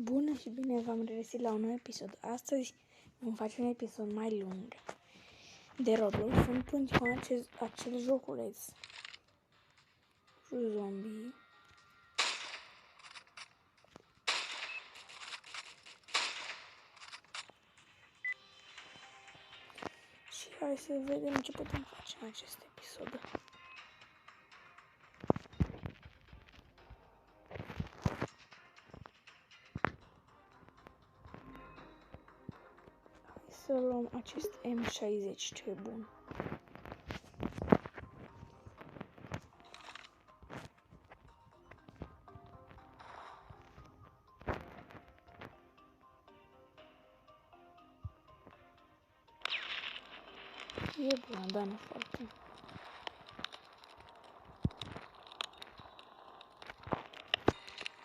Bună și bine v-am regăsit la un nou episod. Astăzi vom face un episod mai lung de Roblox. Sunt continuă acel joculeț cu zombie. Și hai să vedem ce putem face în acest episod. Să luăm acest M60, ce bun. E bună, dar nu foarte.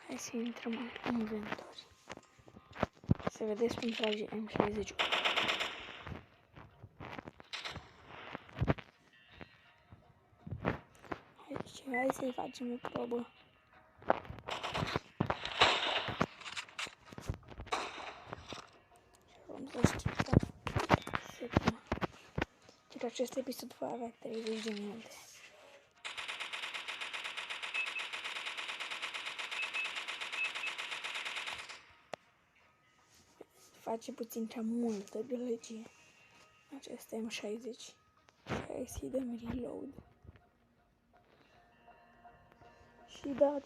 Hai să intrăm în inventori. Să vedeți cum trage M60. Hai să-i facem o probă. Și vom să schimbăm secundă. Deci acest episod va avea 30 de minute. Face puțin cea multă gălăgie acest M60. Hai să-i dăm reload. Și da,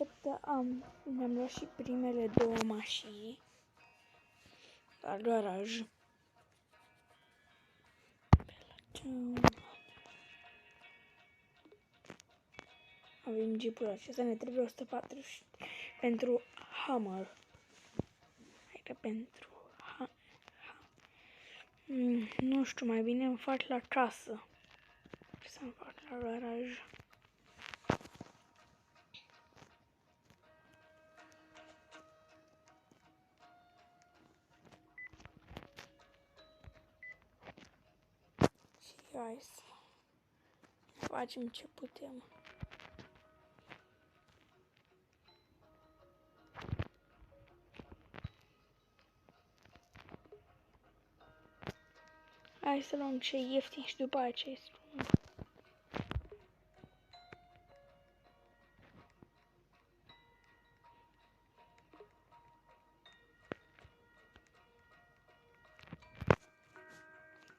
mi-am luat și primele două mașini la garaj. Avem jeepul acesta, ne trebuie 140 pentru Hammer. Adică pentru nu știu, mai bine îmi fac la casă. Să-mi fac la garaj. Și hai să facem ce putem. Hai să luăm ce ieftin și după aceea să luăm.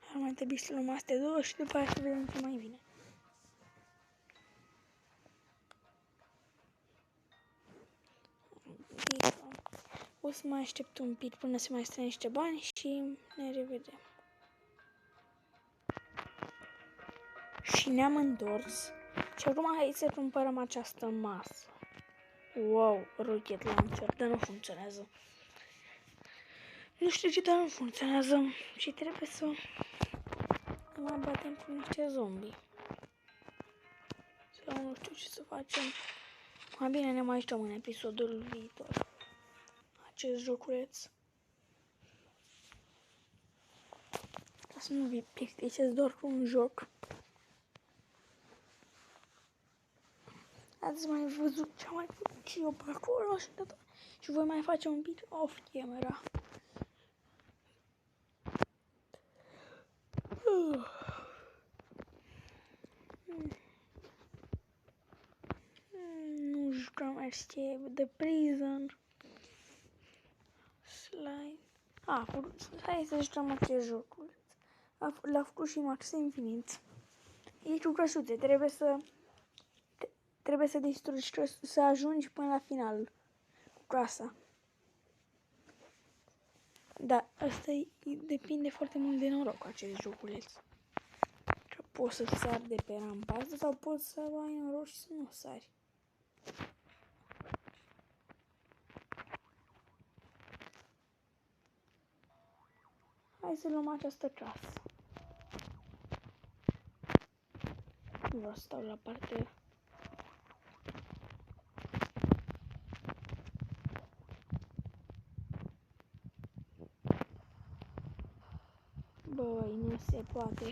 Ar mai trebui să luăm astea două și după aceea să vedem ce mai vine. O să mai aștept un pic până se mai strâng niște bani și ne revedem. Și ne-am întors. Și acum hai să cumpărăm această masă. Wow, rocket launcher, dar nu funcționează. Nu știu ce, dar nu funcționează. Și trebuie să mai batem cu niște zombie. Sau nu știu ce să facem. Mai bine ne mai știm în episodul viitor. Acest joculeț. Ca să nu vi plictisesc doar cu un joc. Ați mai văzut ce am mai făcut și eu pe acolo și voi mai face un pic off camera. Nu jucăm Escape The Prison. Slide. Hai să jucăm acest joc. L-a făcut și Max Infinite. E cu căsuțe, trebuie să distrugi, să ajungi până la final cu casa. Da, asta depinde foarte mult de noroc, acest joculeț. Că poți să sari de pe rampa asta sau poți să ai noroc și să nu sari. Hai să luăm această casă. Nu vreau să stau la parter. Băi, nu se poate.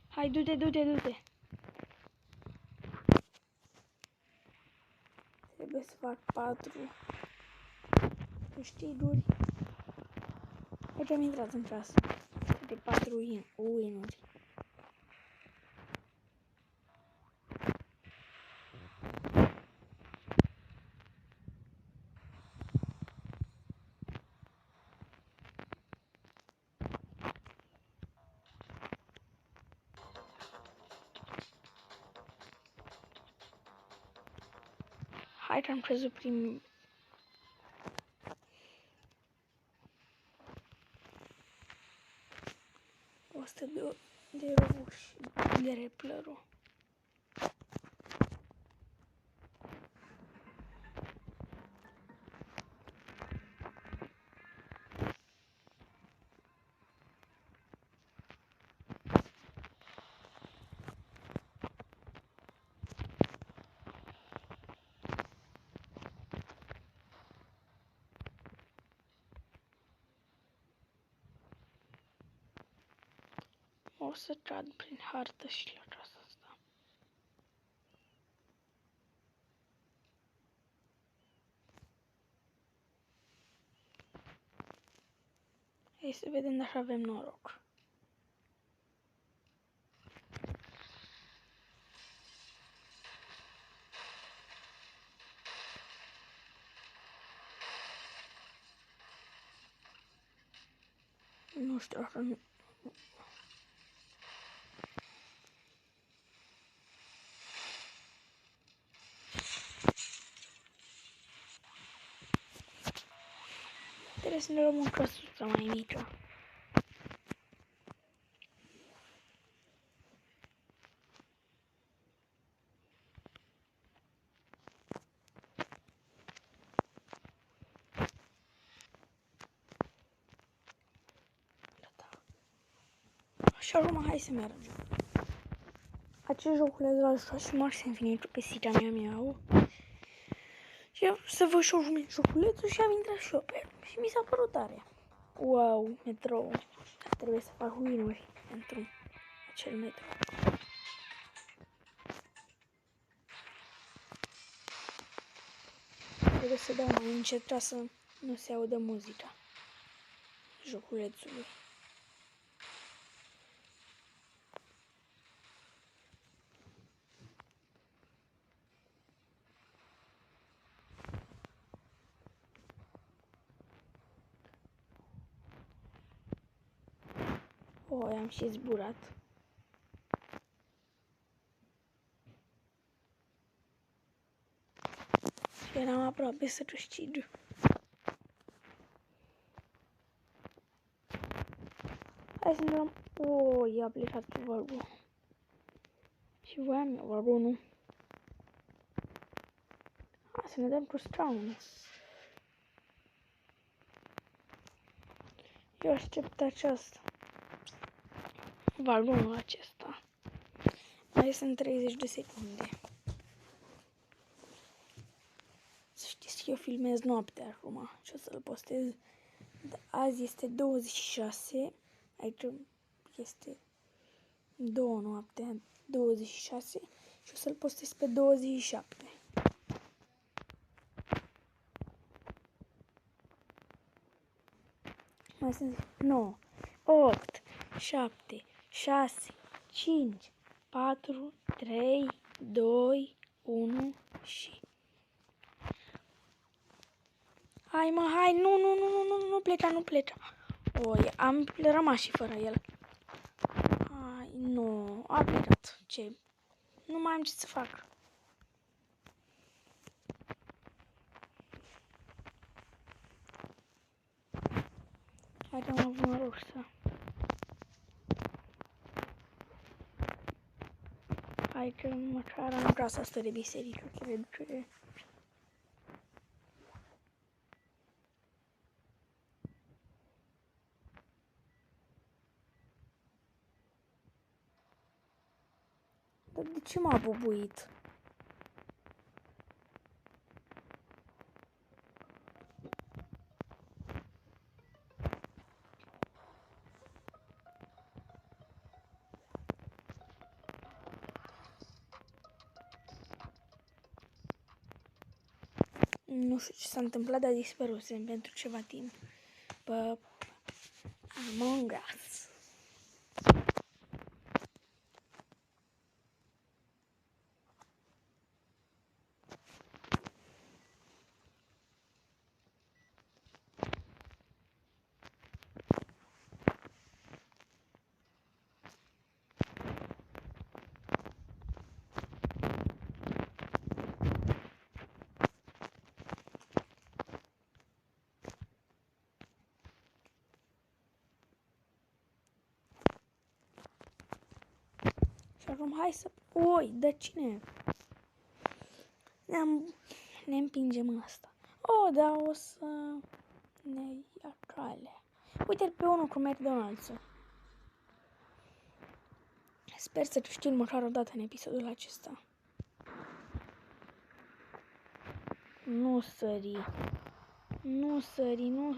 Hai, du-te. Trebuie să fac 4. câștiguri. Aici am intrat în casă. De 4 win-uri. Hai că am crezut prin... de robuși, de replărul. O să cad prin hartă și la casa asta. Hai să vedem dacă avem noroc. Nu știu dacă nu... Trebuie să ne luăm o căsuță mai mică. Așa urmă, hai să mergem. Acest joculeț l-a jucat și Max Infinite pe sita mea miau. Și eu să văd și eu joculețul și am intrat și eu pe el. Și mi s-a părut tare. Wow, metrou. Trebuie să fac win-uri pentru acel metrou. Trebuie să dau mai încet ca să nu se audă muzica joculețului. Am și zburat. Și eram aproape să câștig. Hai să ne luăm... i-a plecat pe barbun. Și voiam eu barbunul. Hai să ne dăm cu scaunul. Eu aștept aceasta. Barbunul acesta. Mai sunt 30 de secunde. Să știți că eu filmez noaptea acum și o să-l postez. Azi este 26. Aici este 2 noaptea, 26. Și o să-l postez pe 27. Mai sunt 9, 8, 7, 6, 5, 4, 3, 2, 1 și... Hai mă, hai, nu pleca, nu pleca. Am rămas și fără el. Hai, nu, a plecat. Ce? Nu mai am ce să fac. Hai că am avut noroc să... Hai că măcar am casa asta de biserică, cred că... Dar de ce m-a bubuit? Nu știu ce s-a întâmplat, dar dispărusem pentru ceva timp. Pe Among Us. Și acum hai să... Oi, de cine? Ne împingem asta. Oh, da, o să ne ia calea. Uite-l pe unul cu McDonald's. Sper să știu măcar o dată în episodul acesta. Nu sări. Nu sări, nu.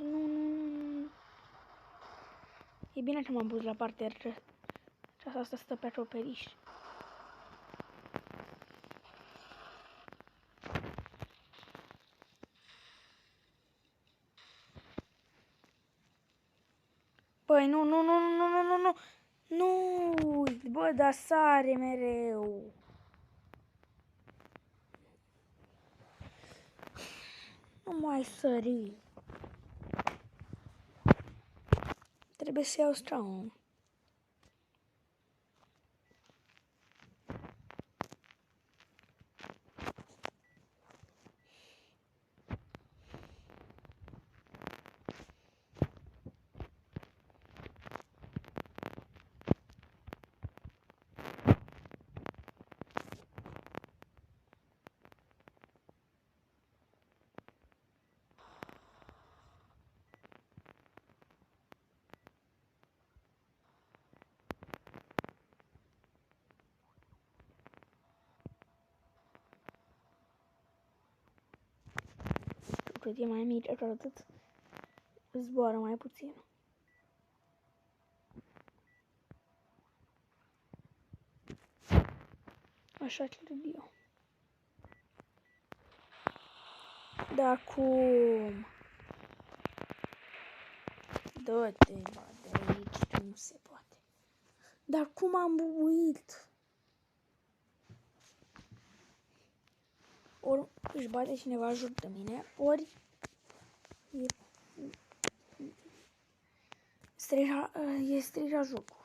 E bine că m-am pus la partea asta stă pe acoperiș. Păi, nu. Nu, bă, dar sare mereu. Nu mai sări. Trebuie să iau scaun. Cât e mai mic, așa atât zboară mai puțin. Așa cred eu. Dar cum? Dă-te, bă, de aici, nu se poate. Dar cum am bubuit? Ori își bate cineva jur de mine, ori e striga jocul.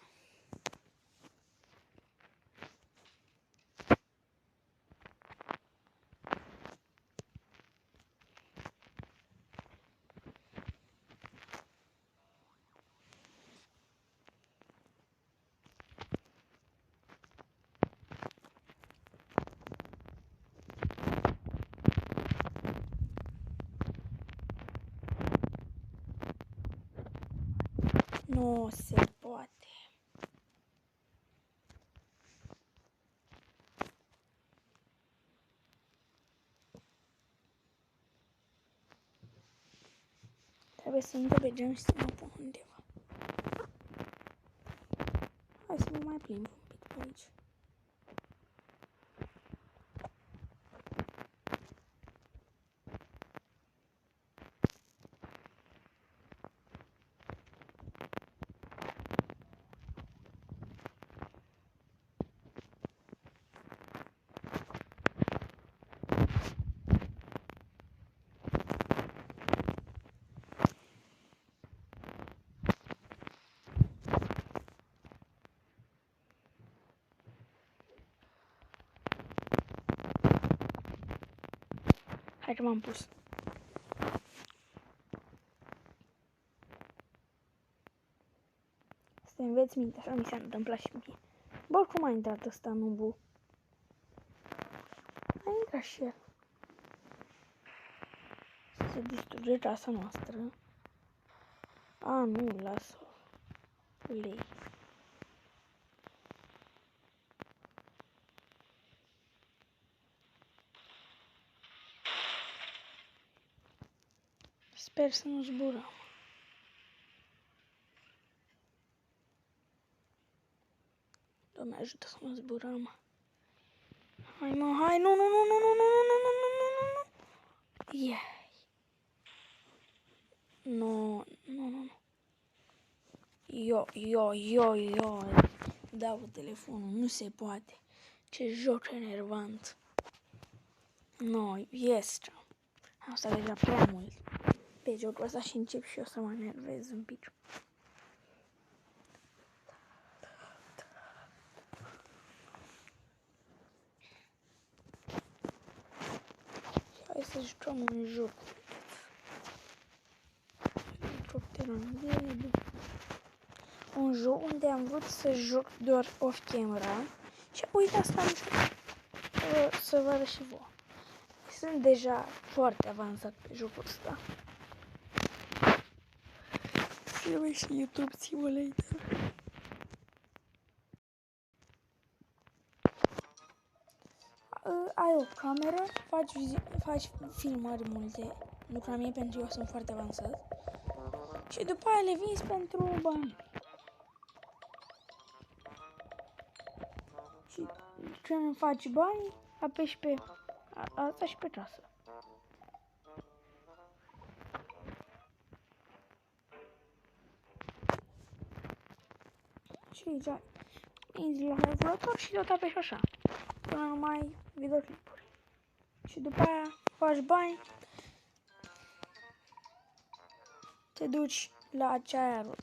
Nu se poate. Trebuie să intru pe geam și să mă pun undeva. Hai să mă mai plimb un pic pe aici. Hai că m-am pus. Să te înveți minte, așa mi s-a întâmplat și mie. Bă, cum a intrat ăsta nubu? A intrat și el. Se distruge casa noastră. A, nu, lasă-o. Lei. Sper să nu zburăm. Doamne ajută să nu zburăm. Hai mă, hai, nu. Yeah. Nu. Eu. Dau telefonul, nu se poate. Ce joc enervant. No, yes. Am stat deja prea mult pe jocul ăsta și încep și eu să mă enervez un pic. Hai să jucăm un joc. Un joc unde am vrut să joc doar off-camera și uite asta am jucat. Să vă arăt și vouă. Sunt deja foarte avansat pe jocul ăsta. Filme și YouTube Simulator. Ai o cameră, faci filmări multe, nu ca mie pentru că eu sunt foarte avansat. Și după aia le vinzi pentru bani. Și când faci bani, apeși pe asta și pe trasă. Și aici intri la calculator și tot apeși așa. Până nu mai ai videoclipuri. Și după aia faci bani. Te duci la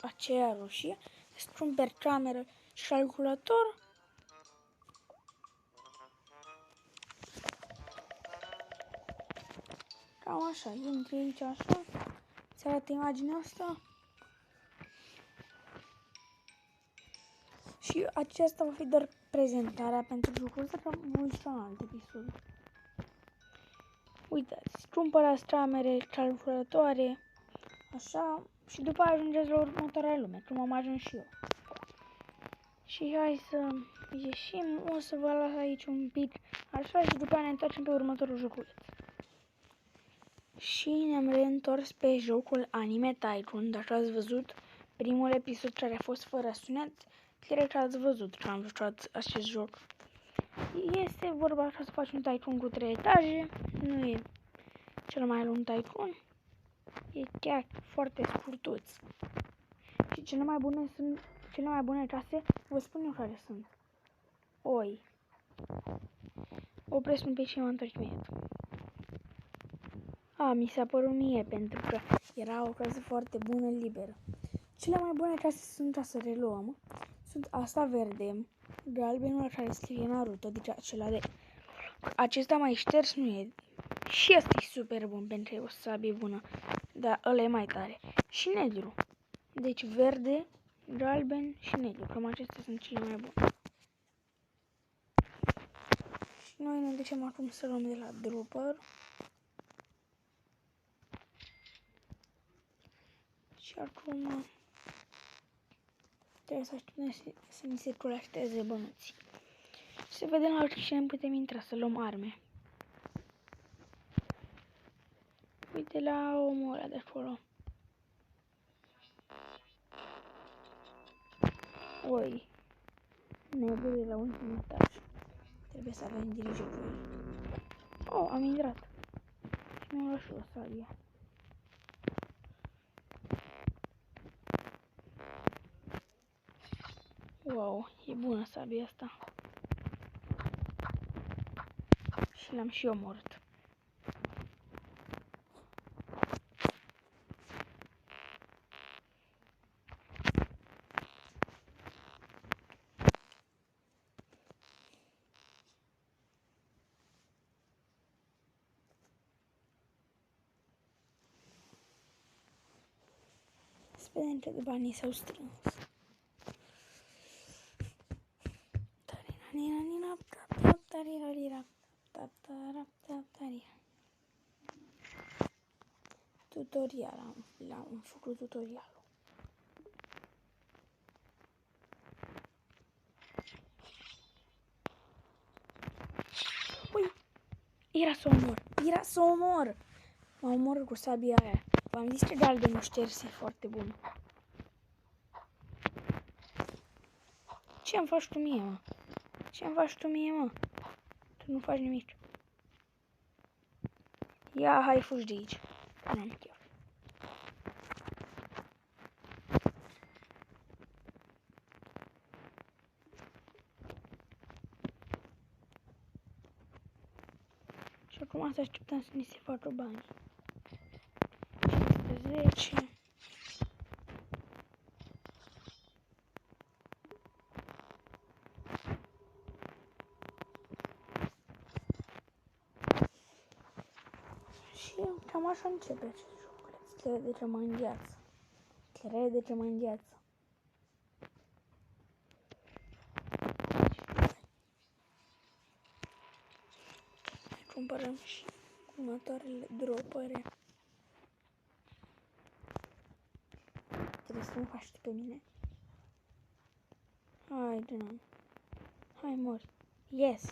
aceea roșie, îți cumperi cameră și calculator. Cam așa, intri aici așa, ți arată imaginea asta. Și aceasta va fi doar prezentarea pentru jocul ăsta, că voi juca în alt episod. Uitați, cumpărați camere, calculatoare, așa, și după aia ajungeți la următoarea lume, cum am ajuns și eu. Și hai să ieșim, o să vă las aici un pic, așa, și după aia ne întoarcem pe următorul joculeț. Și ne-am reîntors pe jocul Anime Tycoon. Dacă ați văzut primul episod care a fost fără sunet, cred că ați văzut că am jucat acest joc. Este vorba că să faci un tycoon cu 3 etaje, nu e cel mai lung tycoon, e chiar foarte scurtuț. Și cele mai bune case, vă spun eu care sunt. Oi. Opresc un pic și mă întorc imediat. Mi s-a părut mie pentru că era o casă foarte bună, liberă. Cele mai bune case sunt, ca să reluăm, sunt asta verde, galbenul care scrie Naruto, deci acela de... Acesta mai șters nu e. Și ăsta e super bun pentru că e o sabie bună, dar ăla e mai tare. Și negru. Deci verde, galben și negru, cam acestea sunt cele mai bune. Și noi ne ducem acum să luăm de la dropper. Și acum trebuie să așteptăm să ni se colecteze bănuții. Și să vedem la cine putem intra, să luăm arme. Uite la omul ăla de acolo. Oi. Nebule la ultimul etaj. Trebuie să avem grijă cu el. Oh, am intrat. Și mi-am luat și o sabie. Wow, e bună sabia asta. Și l-am și omorât. Să vedem cât de banii s-au strâns. Tutorial, am făcut tutorialul. Ui, era să omor. Mă omor cu sabia aia. V-am zis că galbenul șters e foarte bun. Ce-mi faci tu mie, mă? Ce-mi faci tu mie, mă? Tu nu faci nimic. Ia, hai, fugi de aici. Nu-mi chef. Și acum să așteptăm să ni se facă bani. 10. Și cam așa începe acest joculeț. Clere de cea mai în gheață. Clere de cea mai în gheață. Cumpărăm și următoarele dropăre. Trebuie să mă faci pe mine. Hai, dă-mi. Hai, mori. Yes!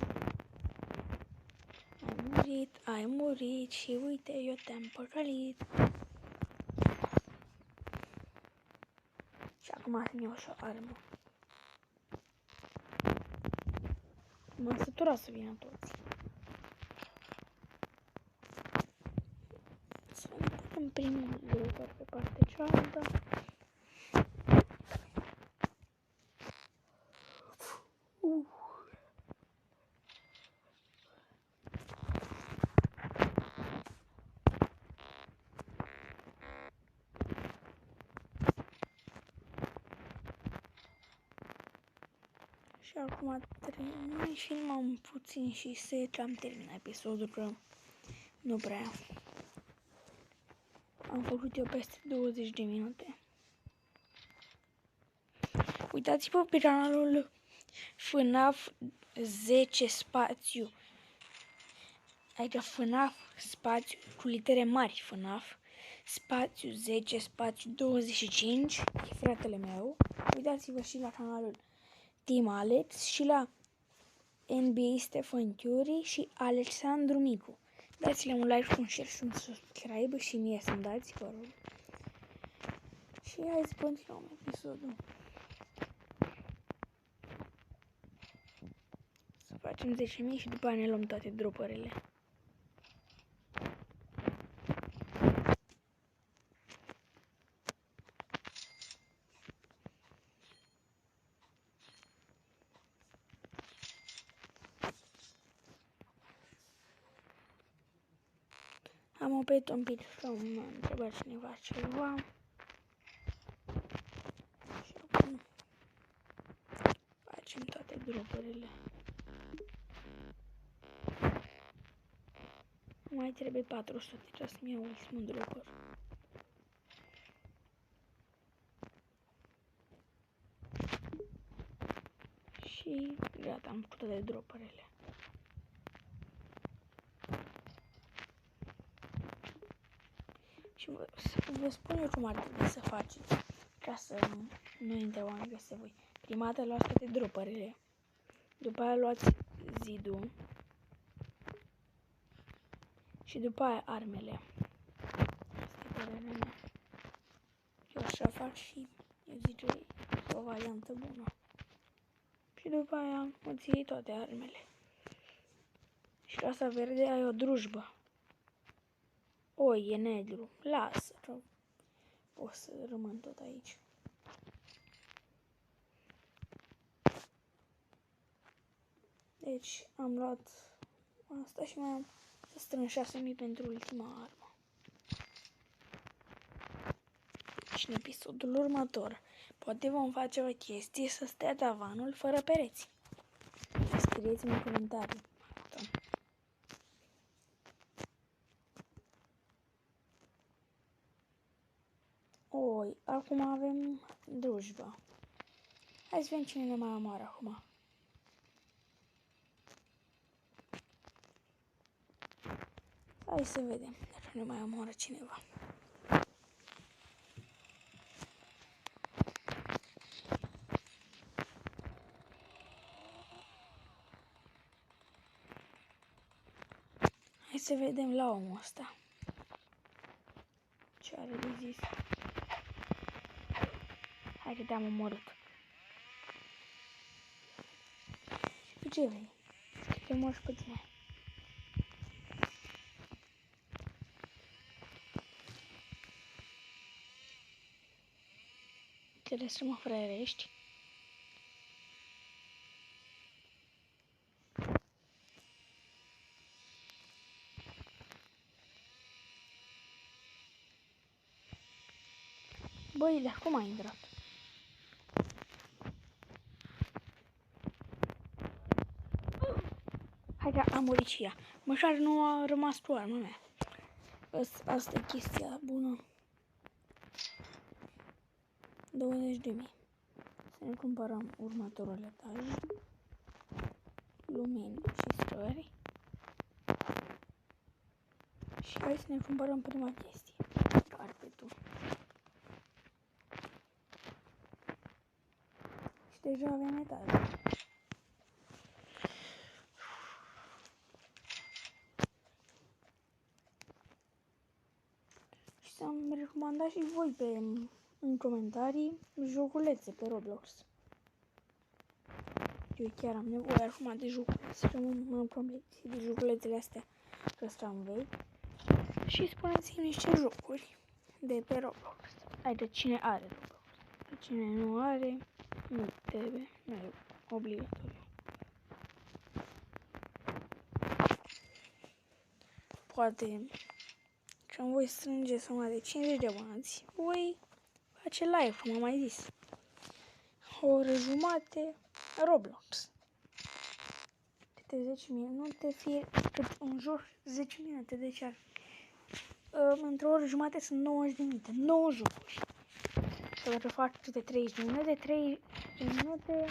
Ai murit și uite, eu te-am păcălit. Și acum să-mi iau și o armă. M-am săturat să vină toți. Să ne punem primul dropper pe partea cealaltă. Și acum mai filmăm puțin și am terminat episodul, că nu prea. Am făcut eu peste 20 de minute. Uitați-vă pe canalul FNAF 10 spațiu. Aici FNAF spațiu cu litere mari FNAF spațiu 10 spațiu 25. E fratele meu. Uitați-vă și la canalul Team Alex și la NBA Stefan Curry și Alexandru Micu. Dați-le un like, un share și un subscribe și mie să-mi dați, vă rog. Și hai să continuăm episodul. Să facem 10.000 și după aia ne luăm toate dropările. Am oprit un pic că m-a întrebat cineva ceva. Și acum facem toate dropurile. Mai trebuie 400 ca să-mi iau ultimul dropper. Și gata, am făcut toate dropurile. Și vă spun eu cum ar trebui să faceți ca să nu intre oameni peste voi. Prima dată luați toate dropările, după aia luați zidul și după aia armele. Asta e părerea mea. Eu așa fac și eu zic că e o variantă bună. Și după aia îți iei toate armele. Și casa verde ai o drujbă. O, e negru. Lasă, că o să rămân tot aici. Deci am luat asta și mai am să strâng 6.000 pentru ultima armă. Și în episodul următor poate vom face o chestie să stea tavanul fără pereți. Scrieți-mi în comentarii. Oi, acum avem drujba. Hai să vedem cine ne mai omoară acum. Hai să vedem dacă ne mai omoară cineva. Hai să vedem la omul ăsta. Ce are de zis? Hai că te-am omorât. Și ce vrei? Te moși pe tine. Trebuie să mă fraierești. Băi, dar cum a intrat? Hai că a murit și ea. Măcar nu a rămas cu arma mea. Asta e chestia bună. 20.000. Să ne cumpărăm următorul etaj. Lumini și strări. Și hai să ne cumpărăm prima chestie. Carpetul. Și deja avem etajul. Și să-mi recomandați și voi în comentarii joculețe pe Roblox. Eu chiar am nevoie acum de joculețe, că mă complexi de joculețele astea Custom-Made. Și spuneți-mi niște jocuri de pe Roblox. Adică cine are Roblox. Cine nu are, nu trebuie, nu e obligatoriu. Poate când voi strânge suma de 50 de abonați, voi face live, cum am mai zis. O oră jumate Roblox. Câte 10 minute, fie cât un joc 10 minute, deci ar într-o oră jumate sunt 90 de minute, 9 jocuri. Să vă fac câte 30 de minute, 3 minute,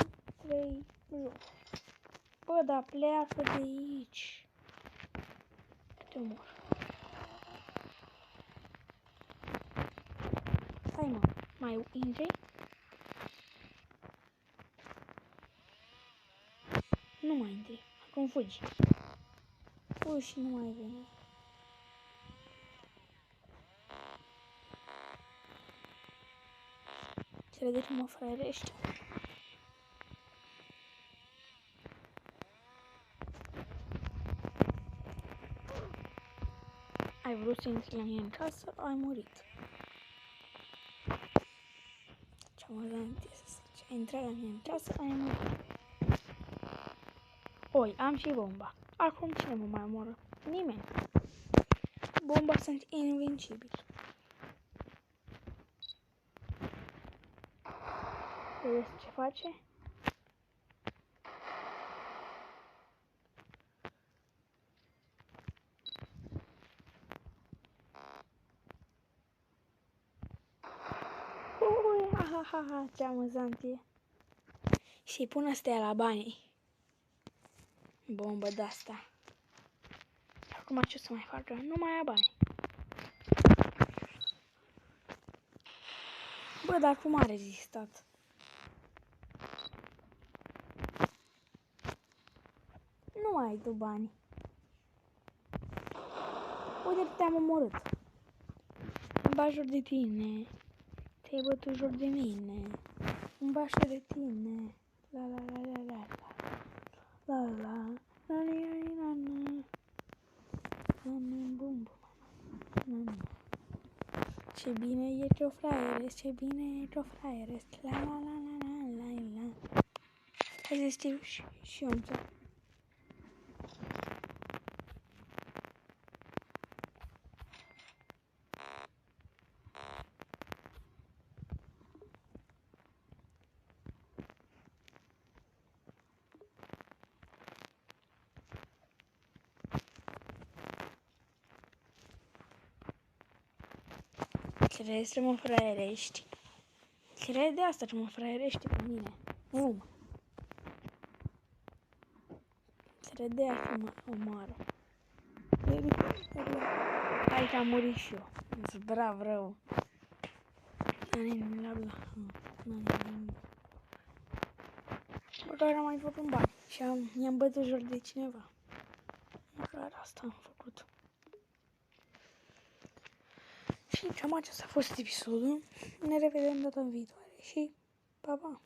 3 jocuri. Bă, dar pleacă de aici. Te omor. Hai mă, mai intri? Nu mai intri, acum fugi. Fugi și nu mai veni. Crede că mă fraierești. Ai vrut să intri la mine în casă, ai murit. Ce amuzant e să zici. Ai intrat la mine în casă, ai murit. Oi, am și bomba. Acum cine mă mai omoră? Nimeni. Bomba sunt invincibil. Vedeți ce face? Ui, ha, ha, ha, ce amuzant e. Și pun astea la banii. Bombă de-asta. Acum ce o să mai facă? Nu mai ai bani. Bă, dar cum a rezistat? Nu mai ai tu bani. Uite, te-am omorât. Îmi bagi jur de tine. Te-ai bătut jur de mine. Îmi bagi de tine. La la la la la la la la la la la la. Ce bine e ce-o fraieresc, ce bine e ce-o fraieresc. La la la la la la la. Hai să știu și eu înțeleg. Crezi să mă fraierești? Crede asta că mă fraierește pe mine. Nu. Credea că mă omoară. Hai că am murit și eu. Sunt brav rău. Măcar am mai făcut un bani și i-am bătut jur de cineva. Măcar asta am făcut. Și cam acesta a fost episodul. Ne revedem data viitoare și pa, pa!